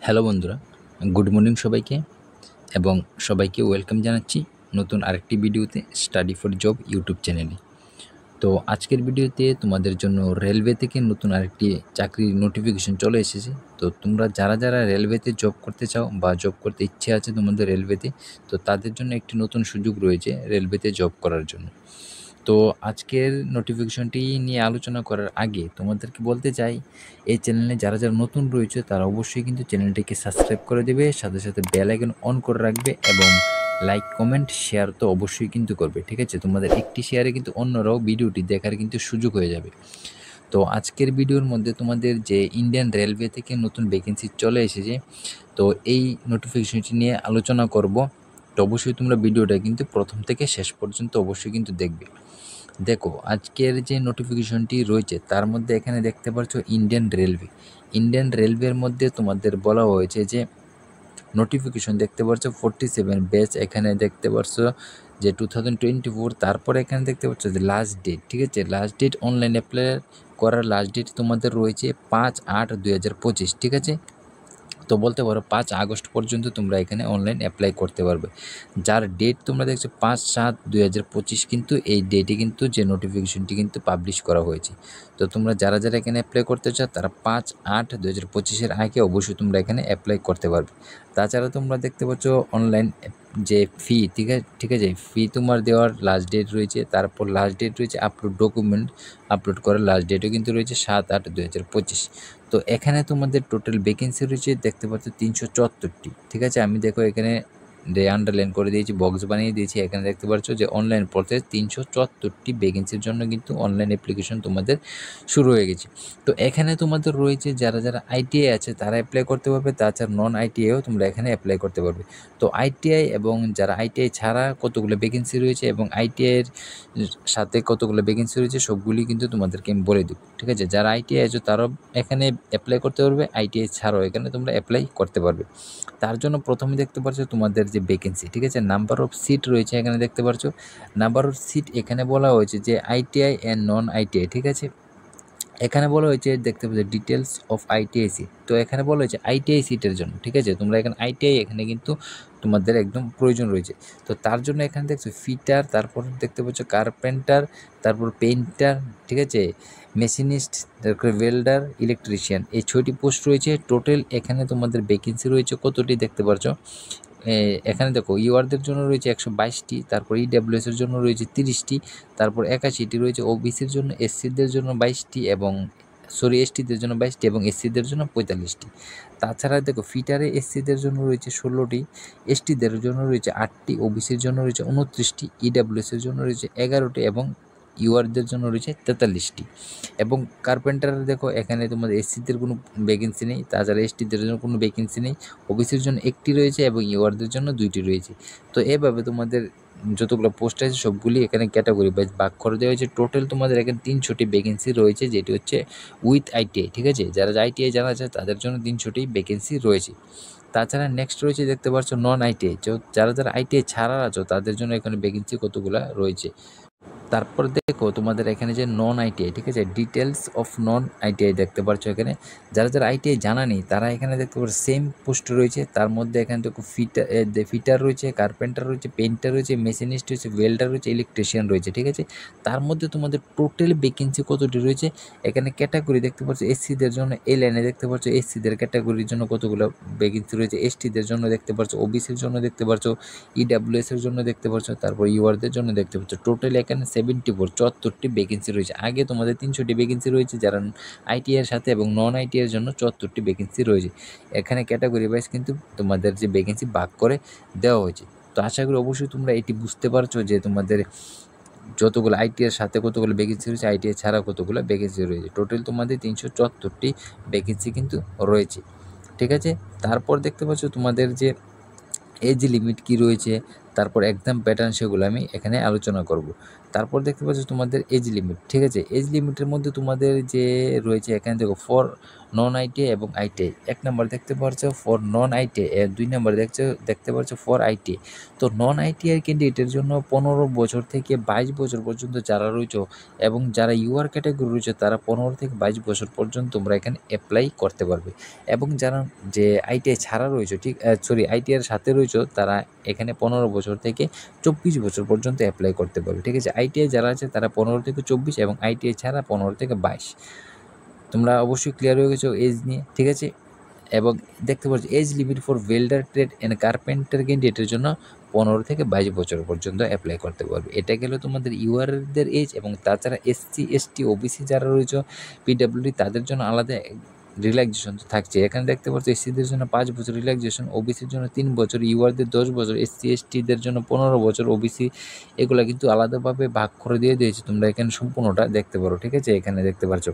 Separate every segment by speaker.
Speaker 1: Hello বন্ধুরা, good morning সবাইকে এবং সবাইকে ওয়েলকাম জানাচ্ছি নতুন আরেকটি ভিডিওতে স্টাডি ফর জব ইউটিউব চ্যানেলে। তো আজকের ভিডিওতে তোমাদের জন্য রেলওয়ে থেকে নতুন আরেকটি চাকরির নোটিফিকেশন চলে এসেছে। তো তোমরা যারা রেলওয়েতে জব করতে চাও বা জব করতে ইচ্ছে আছে তোমাদের রেলওয়েতে, তো তাদের জন্য একটি নতুন সুযোগ রয়েছে রেলওয়েতে জব করার জন্য। তো আজকের নোটিফিকেশনটি নিয়ে আলোচনা করার আগে তোমাদেরকে বলতে চাই, এই চ্যানেলে যারা নতুন রয়েছে তারা অবশ্যই কিন্তু চ্যানেলটিকে সাবস্ক্রাইব করে দেবে, সাথে সাথে বেল আইকন অন করে রাখবে এবং লাইক কমেন্ট শেয়ার তো অবশ্যই কিন্তু করবে। ঠিক আছে, তোমাদের একটি শেয়ারে কিন্তু অন্যরাও ভিডিওটি দেখার কিন্তু সুযোগ হয়ে যাবে। তো আজকের ভিডিওর মধ্যে তোমাদের যে ইন্ডিয়ান রেলওয়ে থেকে নতুন ভ্যাকেন্সি চলে এসেছে, তো এই নোটিফিকেশনটি নিয়ে আলোচনা করব। তো অবশ্যই তোমরা ভিডিওটা কিন্তু প্রথম থেকে শেষ পর্যন্ত অবশ্যই কিন্তু দেখবে। দেখো, আজকের যে নোটিফিকেশনটি রয়েছে তার মধ্যে এখানে দেখতে পাচ্ছ ইন্ডিয়ান রেলওয়ের মধ্যে তোমাদের বলা হয়েছে যে নোটিফিকেশন দেখতে পাচ্ছ 47 ব্যাচ, এখানে দেখতে পাচ্ছ যে 2024। তারপরে এখানে দেখতে পাচ্ছ যে লাস্ট ডেট, ঠিক আছে, লাস্ট ডেট অনলাইন অ্যাপ্লাই করার লাস্ট ডেট তোমাদের রয়েছে 5/8/2025। ঠিক আছে, তো বলতে পারো 5 আগস্ট পর্যন্ত তোমরা এখানে অনলাইন অ্যাপ্লাই করতে পারবে। যার ডেট তোমরা দেখছো 5/7/2025, কিন্তু এই ডেটে কিন্তু যে নোটিফিকেশনটি কিন্তু পাবলিশ করা হয়েছে। তো তোমরা যারা এখানে অ্যাপ্লাই করতে চাও তারা 5/8/2025 আগে অবশ্যই তোমরা এখানে অ্যাপ্লাই করতে পারবে। তাছাড়া তোমরা দেখতে পাচ্ছ অনলাইন যে ফি, ঠিক আছে, ফি তোমার দেওয়ার লাস্ট ডেট রয়েছে। তারপর লাস্ট ডেট রয়েছে ডকুমেন্ট আপলোড করার লাস্ট ডেটও কিন্তু রয়েছে 7/8/2025। তো এখানে তোমাদের টোটাল ভ্যাকেন্সি রয়েছে দেখতে পাচ্ছ 374টি। ঠিক আছে, আমি দেখো এখানে আন্ডারলাইন করে দিয়েছি, বক্স বানিয়ে দিয়েছি। এখানে দেখতে পাচ্ছ যে অনলাইন প্রসেস 374টি ভ্যাকেন্সির জন্য কিন্তু অনলাইন অ্যাপ্লিকেশন তোমাদের শুরু হয়ে গেছে। তো এখানে তোমাদের রয়েছে যারা আইটিআই আছে তারা অ্যাপ্লাই করতে পারবে, তাছাড়া নন আইটিআইও তোমরা এখানে অ্যাপ্লাই করতে পারবে। তো আইটিআই এবং যারা আইটিআই ছাড়া কতগুলো ভ্যাকেন্সি রয়েছে এবং আইটিআইয়ের সাথে কতগুলো ভ্যাকেন্সি রয়েছে সবগুলি কিন্তু তোমাদেরকে আমি বলে দেবো। ঠিক আছে, যারা আইটিআই আছে তারাও এখানে অ্যাপ্লাই করতে পারবে, আইটিআই ছাড়াও এখানে তোমরা অ্যাপ্লাই করতে পারবে। তার জন্য প্রথমে দেখতে পাচ্ছ তোমাদের যে ভ্যাকেন্সি, ঠিক আছে, নাম্বার অফ সিট রয়েছে এখানে দেখতে পাচ্ছ। নাম্বার অফ সিট এখানে বলা হয়েছে যে আইটিআই অ্যান্ড নন আইটিআই। ঠিক আছে, এখানে বলা হয়েছে দেখতে পাচ্ছ ডিটেলস অফ আইটিআই সিট। তো এখানে বলা হয়েছে আইটিআই সিটের জন্য। ঠিক আছে, তোমরা এখানে আইটিআই এখানে কিন্তু তোমাদের একদম প্রয়োজন রয়েছে। তো তার জন্য এখানে দেখছো ফিটার, তারপর দেখতে পাচ্ছ কার্পেন্টার, তারপর পেইন্টার, ঠিক আছে, মেশিনিস্ট, তারপরে ওয়েল্ডার, ইলেকট্রিশিয়ান, এই 6টি পোস্ট রয়েছে। টোটাল এখানে তোমাদের ভ্যাকেন্সি রয়েছে কতটি দেখতে পাচ্ছ। এখানে দেখো ইউআরদের জন্য রয়েছে 122টি, তারপর ইডাব্লিউএসের জন্য রয়েছে 30টি, তারপর 81টি রয়েছে ওবিসির জন্য, এসসিদের জন্য 22টি এবং এসটিদের জন্য 22টি এবং এসসিদের জন্য 45টি। তাছাড়া দেখো ফিটারে এসসিদের জন্য রয়েছে 16টি, এসটিদের জন্য রয়েছে 8টি, ওবিসির জন্য রয়েছে 29টি, ইডাব্লিউএসের জন্য রয়েছে 11টি এবং ইউআরদের জন্য রয়েছে 43টি। এবং কার্পেন্টার দেখো এখানে তোমাদের এসসিদের কোনো ভ্যাকেন্সি নেই, তাছাড়া এসটিদের জন্য কোনো ভ্যাকেন্সি নেই, ওবিসির জন্য 1টি রয়েছে এবং ইউআরদের জন্য 2টি রয়েছে। তো এভাবে তোমাদের যতগুলো পোস্ট আছে সবগুলি এখানে ক্যাটাগরি ওয়াইজ ভাগ করে দেওয়া হয়েছে। টোটাল তোমাদের এখানে 300টি ভ্যাকেন্সি রয়েছে, যেটি হচ্ছে উইথ আইটিআই। ঠিক আছে, যারা আইটিআই জানা যায় তাদের জন্য 300টি ভ্যাকেন্সি রয়েছে। তাছাড়া নেক্সট রয়েছে দেখতে পাচ্ছ নন আইটিআই। যারা আইটিআই ছাড়া আছো তাদের জন্য এখানে ভ্যাকেন্সি কতগুলো রয়েছে। তারপর দেখো তোমাদের এখানে যে নন আইটিআই, ঠিক আছে, ডিটেলস অফ নন আইটিআই দেখতে পাচ্ছ। এখানে যারা আইটিআই জানা নেই তারা এখানে দেখতে পাচ্ছ সেম পোস্ট রয়েছে। তার মধ্যে এখানে দেখো ফিটার রয়েছে, কার্পেন্টার রয়েছে, পেইন্টার রয়েছে, মেশিনিস্ট রয়েছে, ওয়েল্ডার রয়েছে, ইলেকট্রিশিয়ান রয়েছে। ঠিক আছে, তার মধ্যে তোমাদের টোটাল ভ্যাকেন্সি কতটি রয়েছে এখানে ক্যাটাগরি দেখতে পাচ্ছ। এসসিদের জন্য এই লাইনে দেখতে পাচ্ছ এসসিদের ক্যাটাগরির জন্য কতগুলো ভ্যাকেন্সি রয়েছে, এসটিদের জন্য দেখতে পাচ্ছ, ওবিসির জন্য দেখতে পাচ্ছ, ইডাব্লিউএসের জন্য দেখতে পাচ্ছ, তারপর ইউআরদের জন্য দেখতে পাচ্ছ। টোটাল এখানে 74টি ভ্যাকেন্সি রয়েছে। আগে তোমাদের 300টি ভ্যাকেন্সি রয়েছে যারা আইটিআইয়ের সাথে এবং নন আইটিআইয়ের জন্য 74টি ভ্যাকেন্সি রয়েছে। এখানে ক্যাটাগরি ওয়াইজ কিন্তু তোমাদের যে ভ্যাকেন্সি ভাগ করে দেওয়া হয়েছে। তো আশা করি অবশ্যই তোমরা এটি বুঝতে পারছো যে তোমাদের যতগুলো আইটিআইয়ের সাথে কতগুলো ভ্যাকেন্সি রয়েছে, আইটিআই ছাড়া কতগুলো ভ্যাকেন্সি রয়েছে। টোটাল তোমাদের 374টি ভ্যাকেন্সি কিন্তু রয়েছে। ঠিক আছে, তারপর দেখতে পাচ্ছ তোমাদের যে এজ লিমিট কি রয়েছে, তারপর এক্সাম প্যাটার্ন সেগুলো আমি এখানে আলোচনা করব। তারপর দেখতে পাচ্ছ তোমাদের এজ লিমিট, ঠিক আছে। এজ লিমিটের মধ্যে তোমাদের যে রয়েছে এখানে দেখো ফর নন আইটিআই এবং আইটিআই, 1 নম্বর দেখতে পাচ্ছ ফর নন আইটিআই, 2 নম্বর দেখতে পাচ্ছ ফর আইটিআই। তো নন আইটিআই ক্যান্ডিডেটের জন্য 15 বছর থেকে 22 বছর পর্যন্ত যারা রয়েছে এবং যারা ইউআর ক্যাটাগরি রয়েছে তারা 15 থেকে 22 বছর পর্যন্ত তোমরা এখানে অ্যাপ্লাই করতে পারবে। এবং যারা যে আইটিআই ছাড়া রয়েছে, ঠিক আইটিআইয়ের সাথে রয়েছে, তারা এখানে 15 বছর থেকে 24 বছর পর্যন্ত অ্যাপ্লাই করতে পারবে, ঠিক আছে। আইটিআই যারা আছে তারা 15 থেকে 24 এবং আইটিআই ছাড়া 15 থেকে 22। তোমরা অবশ্যই ক্লিয়ার হয়ে গেছো এজ নিয়ে, ঠিক আছে। এবং দেখতে পাচ্ছ age limit for welder trade and carpenter ক্যান্ডিডেটের জন্য 15 থেকে 22 বছর পর্যন্ত অ্যাপ্লাই করতে পারবে। এটা গেল তোমাদের ইউআরদের এজ। এবং তাছাড়া এসসি এসটি ওবিসি যারা রয়েছে পিডাব্লিউডি তাদের জন্য আলাদা রিল্যাক্সেশন থাকছে। এখানে দেখতে পাচ্ছ এসসিদের জন্য 5 বছর রিল্যাক্সেশন, ওবিসির জন্য 3 বছর, ইউআরদের 10 বছর, এসসি এসটিদের জন্য 15 বছর, ওবিসি এগুলো কিন্তু আলাদাভাবে ভাগ করে দিয়ে দিয়েছে। তোমরা এখানে সম্পূর্ণটা দেখতে পারো, ঠিক আছে। এখানে দেখতে পাচ্ছ।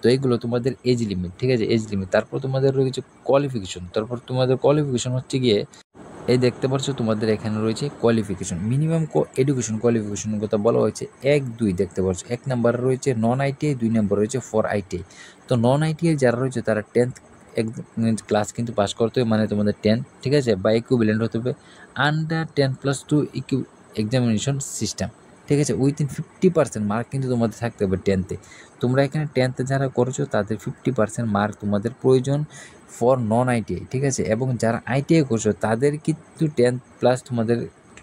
Speaker 1: তো এইগুলো তোমাদের এজ লিমিট, ঠিক আছে, এজ লিমিট। তারপর তোমাদের রয়েছে কোয়ালিফিকেশন। তারপর তোমাদের কোয়ালিফিকেশন হচ্ছে গিয়ে এই দেখতে পাচ্ছ তোমাদের এখানে রয়েছে কোয়ালিফিকেশন, মিনিমাম এডুকেশন কোয়ালিফিকেশনের কথা বলা হয়েছে 1, 2 দেখতে পাচ্ছ। 1 নাম্বার রয়েছে নন আইটিআই, 2 নাম্বার রয়েছে ফর আইটিআই। তো নন আইটিআই যারা রয়েছে তারা 10th ক্লাস কিন্তু পাস করতে হবে, মানে তোমাদের 10, ঠিক আছে, বা ইকুইভ্যালেন্ট হতে হবে আন্ডার 10+2 এক্সামিনেশন সিস্টেম, ঠিক আছে। উইথিন 50% মার্ক কিন্তু তোমাদের থাকতে হবে 10th-এ। তোমরা এখানে 10th-এ যারা করেছো তাদের 50% মার্ক তোমাদের প্রয়োজন ফর নন আইটিআই, ঠিক আছে। এবং যারা আইটিআই করছো তাদের কিন্তু 10+ তোমাদের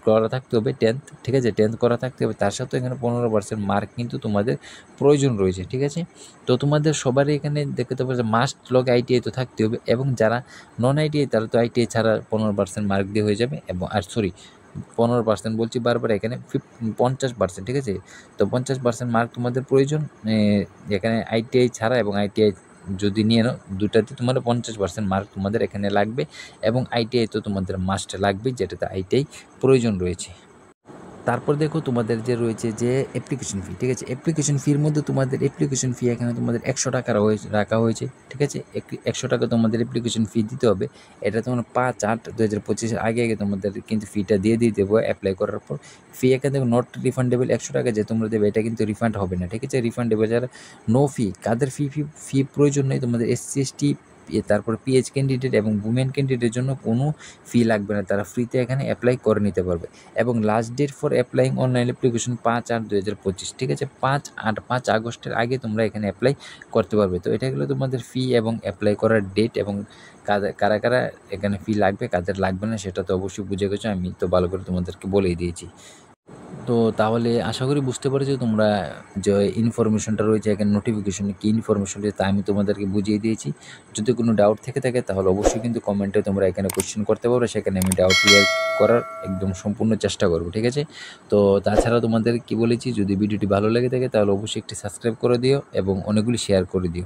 Speaker 1: করা থাকতে হবে, 10th, ঠিক আছে, 10th করা থাকতে হবে। তার সাথে এখানে 15% মার্ক কিন্তু তোমাদের প্রয়োজন রয়েছে, ঠিক আছে। তো তোমাদের সবারই এখানে দেখতে পাবে যে মাস্ট লগ আইটিআই তো থাকতে হবে। এবং যারা নন আইটিআই তারা তো আইটিআই ছাড়া 15% মার্ক দিয়ে হয়ে যাবে। এবং 15% বলছি বারবার, এখানে 50%, ঠিক আছে। তো 50% মার্ক তোমাদের প্রয়োজন এখানে আইটিআই ছাড়া। এবং আইটিআই যদি নিয়ে নাও দুটাতে তোমার 50% মার্ক তোমাদের এখানে লাগবে। এবং আইটিআই তো তোমাদের মাস্ট লাগবে, যেটাতে আইটিআই প্রয়োজন রয়েছে। তারপর দেখো তোমাদের যে রয়েছে যে অ্যাপ্লিকেশন ফি, ঠিক আছে। অ্যাপ্লিকেশন ফির মধ্যে তোমাদের অ্যাপ্লিকেশন ফি এখানে তোমাদের 100 টাকা রাখা হয়েছে, ঠিক আছে। 100 টাকা তোমাদের অ্যাপ্লিকেশন ফি দিতে হবে। এটা তোমার 5/8/2025 আগে তোমাদের কিন্তু ফিটা দিয়ে দেবো অ্যাপ্লাই করার পর। ফি এখানে দেখো নট রিফান্ডেবল, 100 টাকা যে তোমরা দেবে এটা কিন্তু রিফান্ড হবে না, ঠিক আছে। রিফান্ডেবল যারা নো ফি, কাদের ফি প্রয়োজন নেই, তোমাদের এসসি এসটি, তারপর পিএইচ ক্যান্ডিডেট এবং উমেন ক্যান্ডিডেটের জন্য কোনো ফি লাগবে না, তারা ফ্রিতে এখানে অ্যাপ্লাই করে নিতে পারবে। এবং last date for applying online application 5/8/2025, ঠিক আছে। 5 আগস্টের আগে তোমরা এখানে অ্যাপ্লাই করতে পারবে। তো এটা গেলো তোমাদের ফি এবং অ্যাপ্লাই করার ডেট। এবং কারা কারা এখানে ফি লাগবে, কাদের লাগবে না সেটা তো অবশ্যই বুঝে গেছো, আমি তো ভালো করে তোমাদেরকে বলেই দিয়েছি। তো তাহলে আশা করি বুঝতে পেরেছো তোমরা যে ইনফরমেশনটা রয়েছে এখানে, নোটিফিকেশনে কী ইনফরমেশন রয়েছে তা আমি তোমাদেরকে বুঝিয়ে দিয়েছি। যদি কোনো ডাউট থেকে থাকে তাহলে অবশ্যই কিন্তু কমেন্টে তোমরা এখানে কোশ্চেন করতে পারো, সেখানে আমি ডাউট ক্লিয়ার করার একদম সম্পূর্ণ চেষ্টা করবো, ঠিক আছে। তো তাছাড়া তোমাদের কি বলেছি, যদি ভিডিওটি ভালো লেগে থাকে তাহলে অবশ্যই একটি সাবস্ক্রাইব করে দিও এবং অনেকগুলি শেয়ার করে দিও।